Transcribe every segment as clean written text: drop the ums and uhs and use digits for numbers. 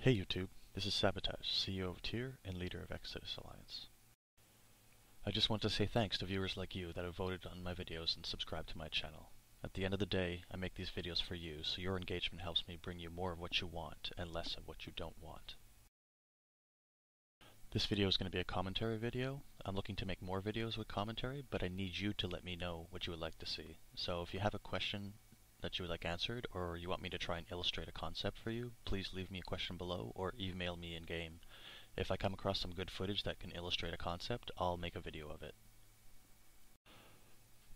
Hey YouTube, this is SaB0TaG, CEO of TYR and leader of Exodus Alliance. I just want to say thanks to viewers like you that have voted on my videos and subscribed to my channel. At the end of the day, I make these videos for you, so your engagement helps me bring you more of what you want and less of what you don't want. This video is going to be a commentary video. I'm looking to make more videos with commentary, but I need you to let me know what you would like to see. So if you have a question that you would like answered, or you want me to try and illustrate a concept for you, please leave me a question below or email me in game. If I come across some good footage that can illustrate a concept, I'll make a video of it.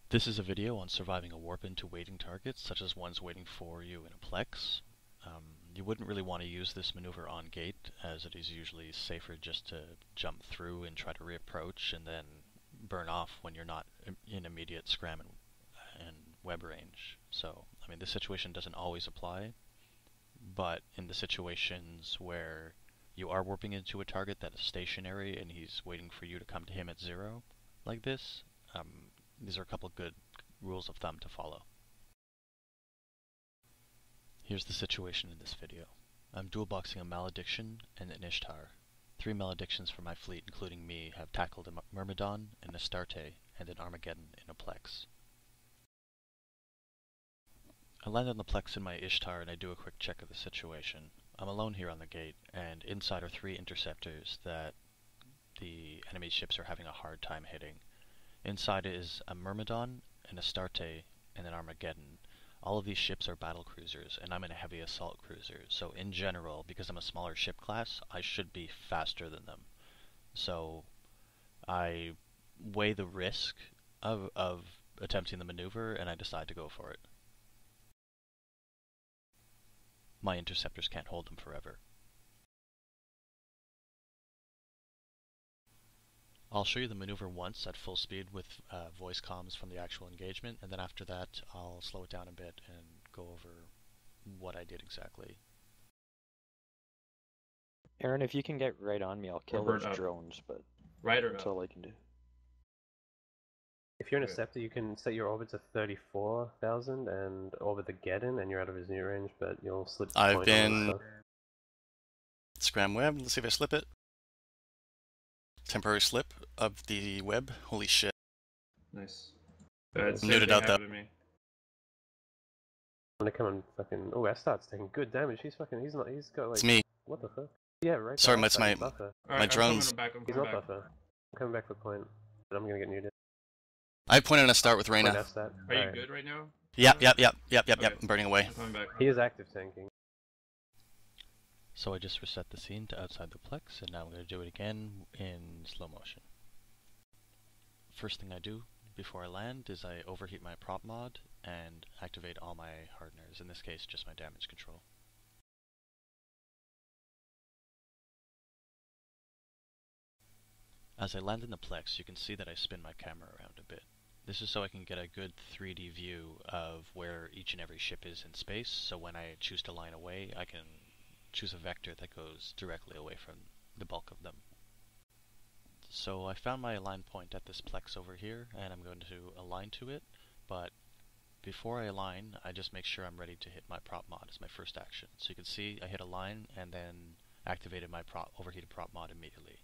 This is a video on surviving a warp into waiting targets, such as ones waiting for you in a Plex. You wouldn't really want to use this maneuver on gate, as it is usually safer just to jump through and try to reapproach and then burn off when you're not in immediate scram and web range. So, I mean, this situation doesn't always apply, but in the situations where you are warping into a target that is stationary and he's waiting for you to come to him at 0, like this, these are a couple good rules of thumb to follow. Here's the situation in this video. I'm dual boxing a Malediction and an Ishtar. 3 Maledictions from my fleet, including me, have tackled a Myrmidon, an Astarte, and an Armageddon in a Plex. I land on the Plex in my Ishtar and I do a quick check of the situation. I'm alone here on the gate, and inside are 3 interceptors that the enemy ships are having a hard time hitting. Inside is a Myrmidon, an Astarte, and an Armageddon. All of these ships are battle cruisers, and I'm in a heavy assault cruiser, so in general, because I'm a smaller ship class, I should be faster than them. So I weigh the risk of attempting the maneuver, and I decide to go for it. My interceptors can't hold them forever. I'll show you the maneuver once at full speed with voice comms from the actual engagement, and then after that I'll slow it down a bit and go over what I did exactly. Aaron, if you can get right on me, I'll kill those drones, but that's all I can do. If you're an Interceptor, you can set your orbit to 34,000 and orbit the Geddon, and you're out of his new range, but you'll slip. I've been scram web. Let's see if I slip it. Temporary slip of the web. Holy shit. Nice. Muted out though. I'm gonna come and fucking. Oh, Astarte's taking good damage. He's fucking. He's not. He's got like. It's me. What the fuck? Yeah, right. Sorry, it's my drones. He's not buffer. I'm coming back for point, but I'm gonna get muted. I pointed on a start with Reyna. Are you good right now? Yep. I'm burning away. He is active tanking. So I just reset the scene to outside the Plex, and now I'm going to do it again in slow motion. First thing I do before I land is I overheat my prop mod and activate all my hardeners, in this case just my damage control. As I land in the Plex, you can see that I spin my camera around a bit. This is so I can get a good 3D view of where each and every ship is in space, so when I choose to line away, I can choose a vector that goes directly away from the bulk of them. So I found my align point at this Plex over here, and I'm going to align to it, but before I align, I just make sure I'm ready to hit my prop mod as my first action. So you can see I hit align and then activated my overheated prop mod immediately.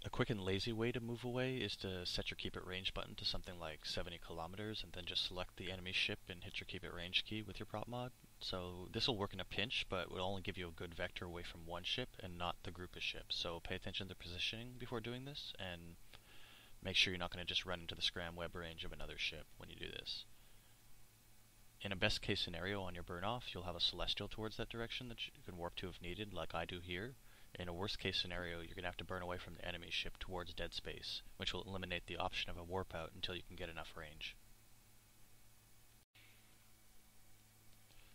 A quick and lazy way to move away is to set your keep at range button to something like 70 kilometers and then just select the enemy ship and hit your keep at range key with your prop mod. So this will work in a pinch, but will only give you a good vector away from one ship and not the group of ships. So pay attention to positioning before doing this, and make sure you're not going to just run into the scram web range of another ship when you do this. In a best case scenario on your burn off, you'll have a celestial towards that direction that you can warp to if needed, like I do here. In a worst case scenario, you're going to have to burn away from the enemy ship towards dead space, which will eliminate the option of a warp out until you can get enough range.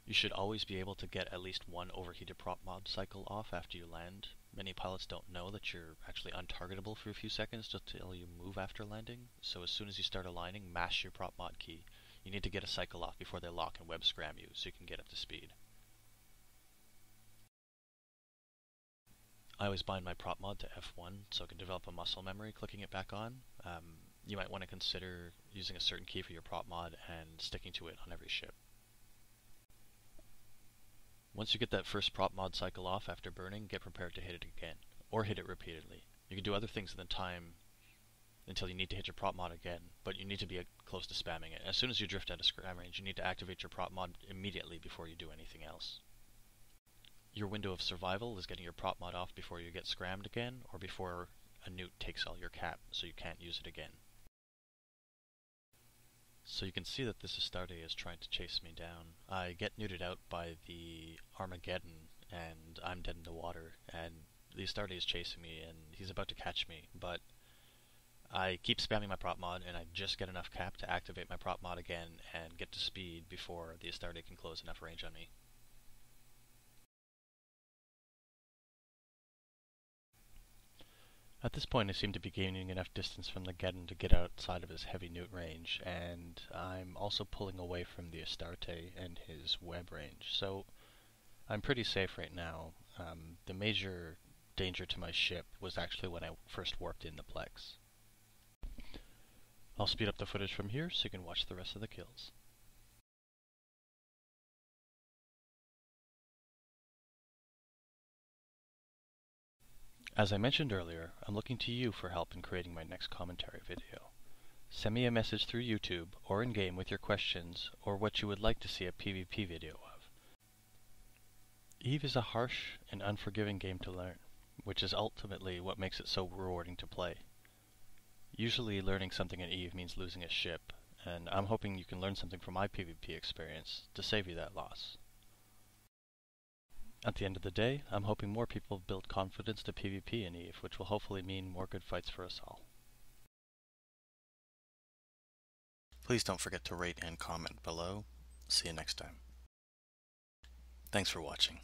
You should always be able to get at least one overheated prop mod cycle off after you land. Many pilots don't know that you're actually untargetable for a few seconds until you move after landing, so as soon as you start aligning, mash your prop mod key. You need to get a cycle off before they lock and web scram you, so you can get up to speed. I always bind my prop mod to F1 so I can develop a muscle memory clicking it back on. You might want to consider using a certain key for your prop mod and sticking to it on every ship. Once you get that first prop mod cycle off after burning, get prepared to hit it again, or hit it repeatedly. You can do other things in the time until you need to hit your prop mod again, but you need to be close to spamming it. As soon as you drift out of scram range, you need to activate your prop mod immediately before you do anything else. Your window of survival is getting your prop mod off before you get scrammed again, or before a newt takes all your cap, so you can't use it again. So you can see that this Astarte is trying to chase me down. I get neuted out by the Armageddon, and I'm dead in the water, and the Astarte is chasing me, and he's about to catch me, but I keep spamming my prop mod, and I just get enough cap to activate my prop mod again and get to speed before the Astarte can close enough range on me. At this point I seem to be gaining enough distance from the Geddon to get outside of his heavy newt range, and I'm also pulling away from the Astarte and his web range, so I'm pretty safe right now. The major danger to my ship was actually when I first warped in the Plex. I'll speed up the footage from here so you can watch the rest of the kills. As I mentioned earlier, I'm looking to you for help in creating my next commentary video. Send me a message through YouTube or in-game with your questions or what you would like to see a PvP video of. EVE is a harsh and unforgiving game to learn, which is ultimately what makes it so rewarding to play. Usually learning something in EVE means losing a ship, and I'm hoping you can learn something from my PvP experience to save you that loss. At the end of the day, I'm hoping more people build confidence to PvP in EVE, which will hopefully mean more good fights for us all. Please don't forget to rate and comment below. See you next time. Thanks for watching.